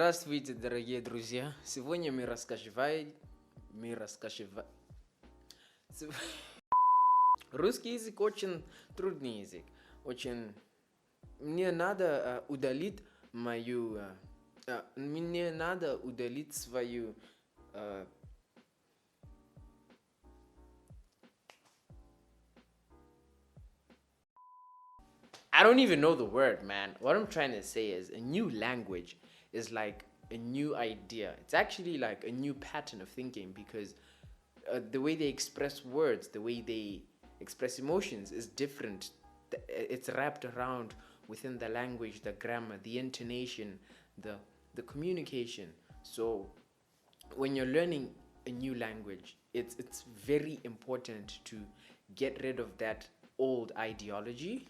Здравствуйте, дорогие друзья! Сегодня мы расскажем... Русский язык очень трудный язык. Очень... Мне надо удалить мою... Мне надо удалить свою... I don't even know the word, man. What I'm trying to say is a new language is like a new idea. It's actually like a new pattern of thinking because the way they express words, the way they express emotions is different. It's wrapped around within the language, the grammar, the intonation, the communication. So when you're learning a new language, it's very important to get rid of that old ideology.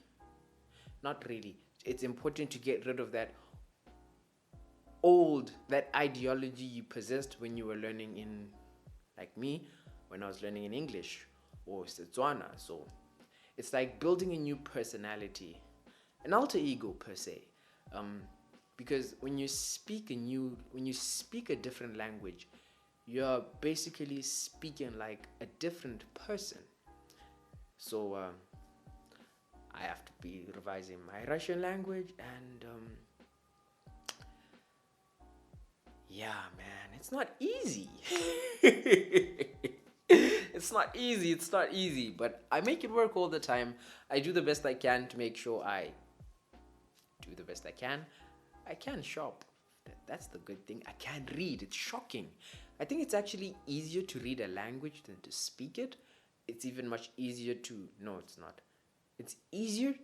Not really. It's important to get rid of that ideology you possessed when you were learning in, like me, when I was learning in English or Botswana. So it's like building a new personality, an alter ego per se. Because when you speak a different language, you're basically speaking like a different person. So I have to be revising my Russian language and yeah, man, it's not easy. It's not easy, but I make it work all the time. I do the best I can to make sure I do the best I can. I can shop. That's the good thing. I can read. It's shocking. I think it's actually easier to read a language than to speak it. It's even much easier to... No, it's not. It's easier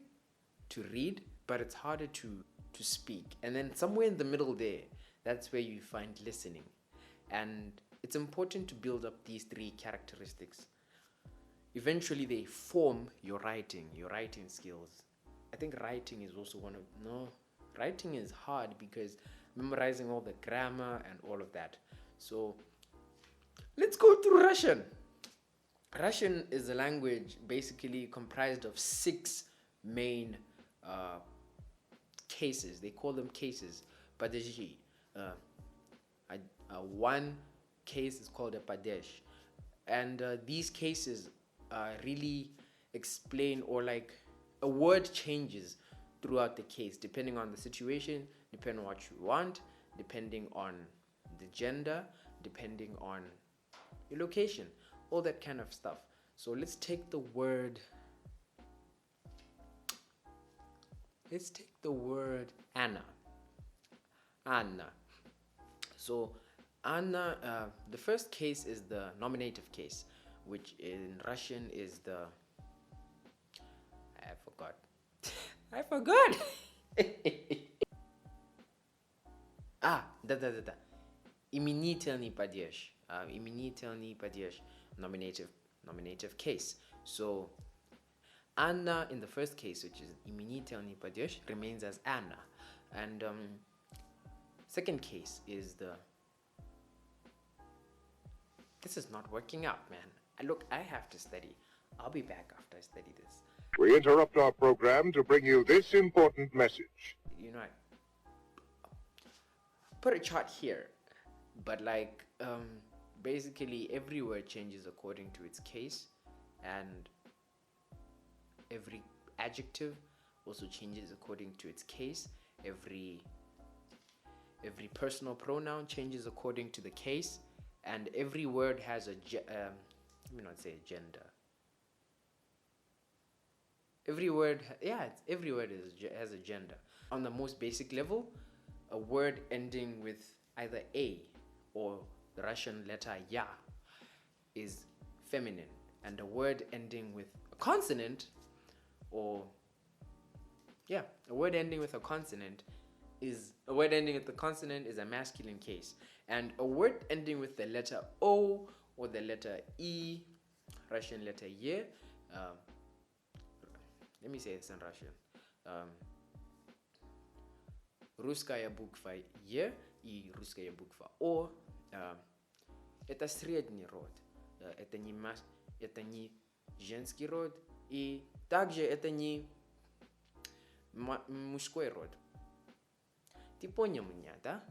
to read, but it's harder to speak. And then somewhere in the middle there, that's where you find listening. And it's important to build up these three characteristics. Eventually they form your writing skills. I think writing is also one of... No, writing is hard because memorizing all the grammar and all of that. So let's go through Russian. Russian is a language basically comprised of 6 main cases. They call them cases. Padej. One case is called a Padej. And these cases really explain, or like a word changes throughout the case depending on the situation, depending on what you want, depending on the gender, depending on your location, all that kind of stuff. So let's take the word Anna. So Anna, the first case is the nominative case, which in Russian is the... I forgot. Да. Именительный падеж. Именительный падеж. Nominative case. So Anna in the first case, which is именительный падеж, remains as Anna. And second case is the... This is not working out, man. I have to study. I'll be back after I study this. We interrupt our program to bring you this important message. You know, I put a chart here, but like basically every word changes according to its case, and every adjective also changes according to its case. Every personal pronoun changes according to the case, and every word has a let me not say gender. Every word has a gender. On the most basic level, a word ending with either a or the Russian letter ya is feminine, and a word ending with a consonant, or a word ending with a consonant is a masculine case, and a word ending with the letter O or the letter E, Russian letter ye. Let me say this in Russian. Русская буква Е и русская буква О. Это средний род. Это не женский род. И также это не мужской род. Ты понял меня, да?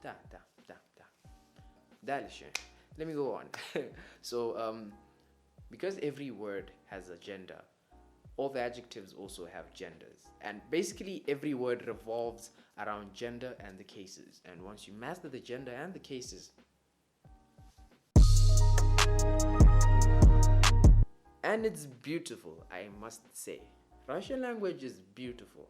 Da, da, da, da. Dalishe. Let me go on. So, because every word has a gender, all the adjectives also have genders. And basically, every word revolves around gender and the cases. And once you master the gender and the cases, and it's beautiful, I must say. Russian language is beautiful.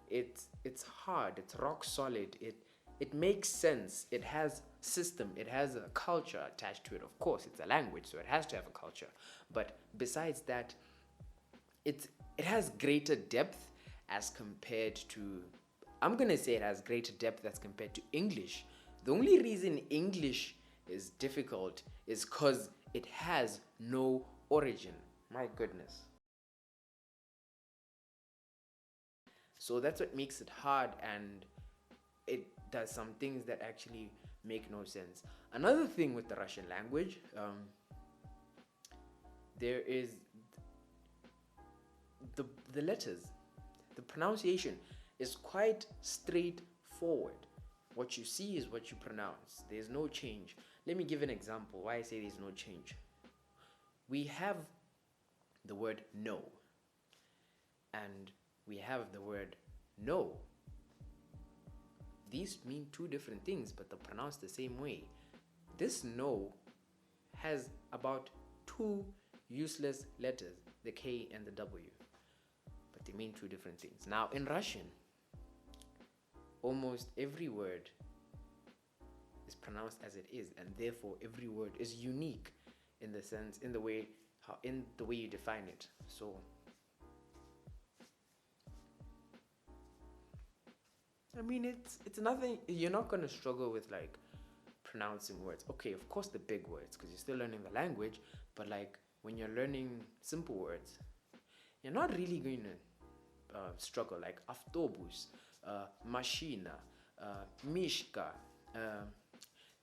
It's hard, it's rock solid, it makes sense, it has system, it has a culture attached to it. Of course, it's a language, so it has to have a culture. But besides that, it has greater depth as compared to, I'm gonna say it has greater depth as compared to English. The only reason English is difficult is because it has no origin. My goodness. So that's what makes it hard, and it does some things that actually make no sense. Another thing with the Russian language, there is the letters, the pronunciation is quite straightforward. What you see is what you pronounce. There's no change. Let me give an example why I say there's no change. We have the word no, and we have the word no. These mean two different things, but they're pronounced the same way. This no has about two useless letters, the K and the W, but they mean two different things. Now, in Russian, almost every word is pronounced as it is, and therefore every word is unique in the sense, in the way you define it. So I mean, it's nothing. You're not gonna struggle with like pronouncing words. Okay, of course the big words, because you're still learning the language. But like when you're learning simple words, you're not really going to struggle. Like autobus, machina, mishka,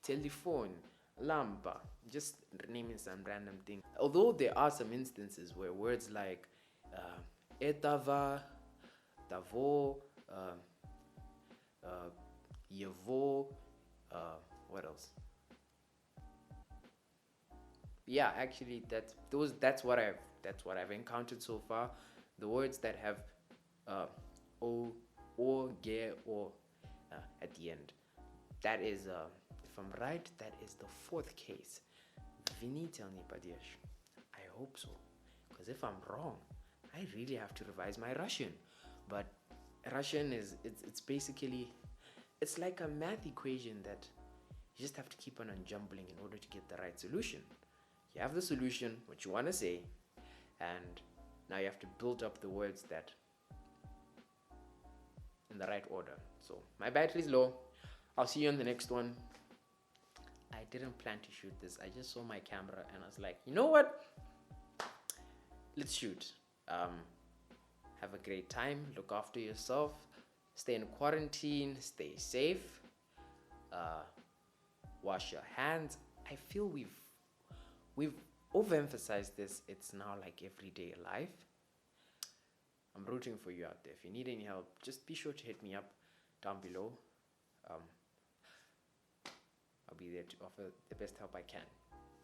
telephone, lampa. Just naming some random thing. Although there are some instances where words like etava, tavo, Yevo, what else? Yeah, actually, that's what I've encountered so far. The words that have o, or, ge, or at the end. That is, if I'm right, that is the fourth case. Vinitelny Padiesh. I hope so, because if I'm wrong, I really have to revise my Russian. But Russian it's basically, it's like a math equation that you just have to keep on jumbling in order to get the right solution. You have the solution, what you want to say, and now you have to build up the words that in the right order. So my battery's low. I'll see you on the next one. I didn't plan to shoot this. I just saw my camera and I was like, you know what? Let's shoot. Have a great time. Look after yourself. Stay in quarantine. Stay safe. Wash your hands. I feel we've overemphasized this. It's now like everyday life. I'm rooting for you out there. If you need any help, just be sure to hit me up down below. I'll be there to offer the best help I can.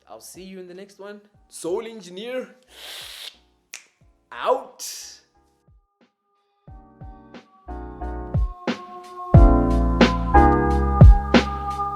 I'll see you in the next one. Soul Engineer out.